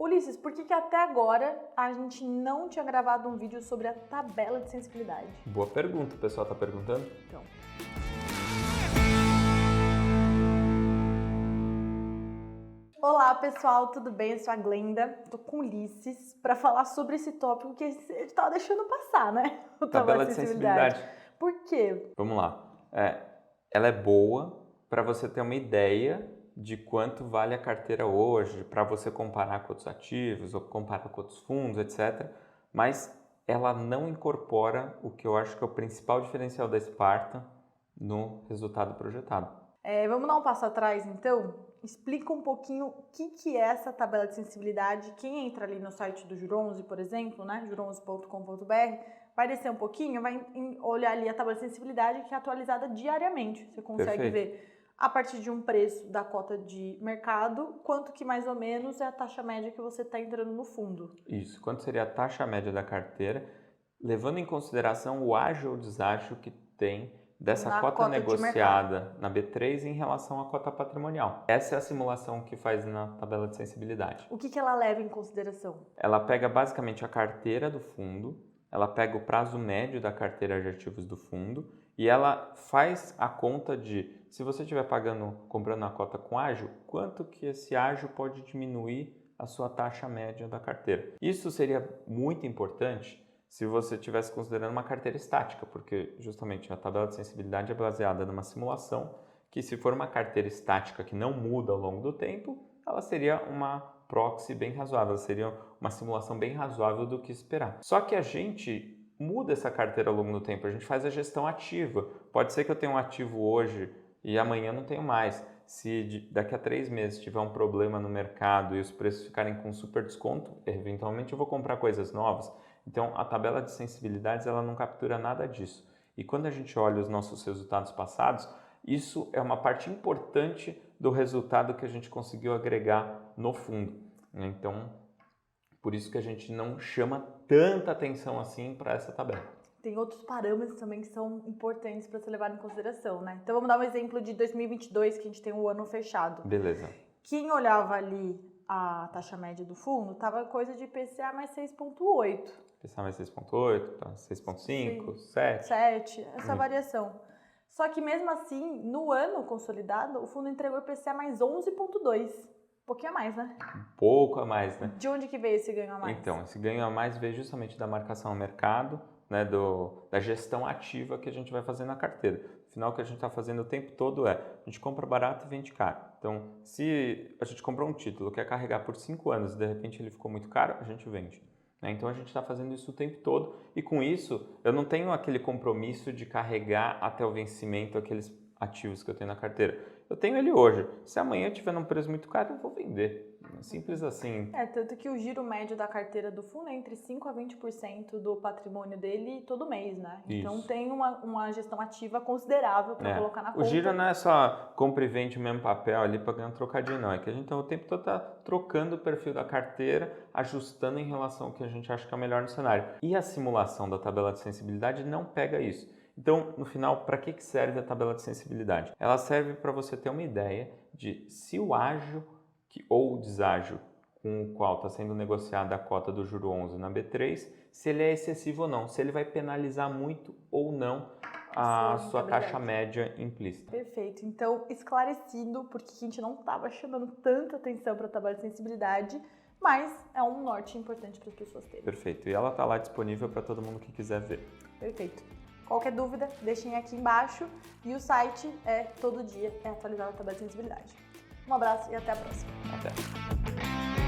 Ulisses, por que até agora a gente não tinha gravado um vídeo sobre a tabela de sensibilidade? Boa pergunta, o pessoal tá perguntando? Então. Olá pessoal, tudo bem? Eu sou a Glenda, tô com o Ulisses para falar sobre esse tópico que a gente tava deixando passar, né? O Tabela de sensibilidade. Por quê? Vamos lá. Ela é boa para você ter uma ideia de quanto vale a carteira hoje, para você comparar com outros ativos ou comparar com outros fundos, etc. Mas ela não incorpora o que eu acho que é o principal diferencial da Spartan no resultado projetado. Vamos dar um passo atrás, então? Explica um pouquinho o que é essa tabela de sensibilidade. Quem entra ali no site do Juro11, por exemplo, né, juro11.com.br, vai descer um pouquinho, vai olhar ali a tabela de sensibilidade que é atualizada diariamente. Você consegue ver a partir de um preço da cota de mercado, quanto que mais ou menos é a taxa média que você está entrando no fundo. Isso, quanto seria a taxa média da carteira, levando em consideração o ágio ou deságio que tem dessa cota negociada na B3 em relação à cota patrimonial. Essa é a simulação que faz na tabela de sensibilidade. O que ela leva em consideração? Ela pega basicamente a carteira do fundo, ela pega o prazo médio da carteira de ativos do fundo e ela faz a conta de, se você estiver comprando a cota com ágio, quanto que esse ágio pode diminuir a sua taxa média da carteira. Isso seria muito importante se você estivesse considerando uma carteira estática, porque justamente a tabela de sensibilidade é baseada numa simulação que, se for uma carteira estática que não muda ao longo do tempo, ela seria uma proxy bem razoável, seria uma simulação bem razoável do que esperar. Só que a gente muda essa carteira ao longo do tempo, a gente faz a gestão ativa. Pode ser que eu tenha um ativo hoje e amanhã não tenho mais. Se daqui a 3 meses tiver um problema no mercado e os preços ficarem com super desconto, eventualmente eu vou comprar coisas novas. Então, a tabela de sensibilidades ela não captura nada disso. E quando a gente olha os nossos resultados passados, isso é uma parte importante do resultado que a gente conseguiu agregar no fundo. Então, por isso que a gente não chama tanta atenção assim para essa tabela. Tem outros parâmetros também que são importantes para ser levado em consideração, né? Então, vamos dar um exemplo de 2022, que a gente tem um ano fechado. Beleza. Quem olhava ali a taxa média do fundo, tava coisa de IPCA mais 6,8. IPCA mais 6,8, 6,5, 7. 7, essa variação. Só que mesmo assim, no ano consolidado, o fundo entregou IPCA mais 11,2. Um pouquinho a mais, né? Um pouco a mais, né? De onde que veio esse ganho a mais? Então, esse ganho a mais veio justamente da marcação ao mercado, né, da gestão ativa que a gente vai fazer na carteira. Afinal, o que a gente está fazendo o tempo todo a gente compra barato e vende caro. Então, se a gente comprou um título, quer carregar por 5 anos e de repente ele ficou muito caro, a gente vende. Então, a gente está fazendo isso o tempo todo e com isso eu não tenho aquele compromisso de carregar até o vencimento aqueles ativos que eu tenho na carteira. Eu tenho ele hoje. Se amanhã tiver num preço muito caro, eu vou vender. Simples assim. Tanto que o giro médio da carteira do fundo é entre 5% a 20% do patrimônio dele todo mês, né? Isso. Então tem uma gestão ativa considerável para colocar na conta. O giro não é só compra e vende o mesmo papel ali para ganhar um trocadinho, não. É que a gente o tempo todo está trocando o perfil da carteira, ajustando em relação ao que a gente acha que é o melhor no cenário. E a simulação da tabela de sensibilidade não pega isso. Então, no final, para que serve a tabela de sensibilidade? Ela serve para você ter uma ideia de se o ágio ou o deságio com o qual está sendo negociada a cota do Juro 11 na B3, se ele é excessivo ou não, se ele vai penalizar muito ou não a sua taxa média implícita. Perfeito. Então, esclarecido, porque a gente não estava chamando tanta atenção para a tabela de sensibilidade, mas é um norte importante para as pessoas terem. Perfeito. E ela está lá disponível para todo mundo que quiser ver. Perfeito. Qualquer dúvida, deixem aqui embaixo. E o site todo dia atualizado a tabela de sensibilidade. Um abraço e até a próxima. Até.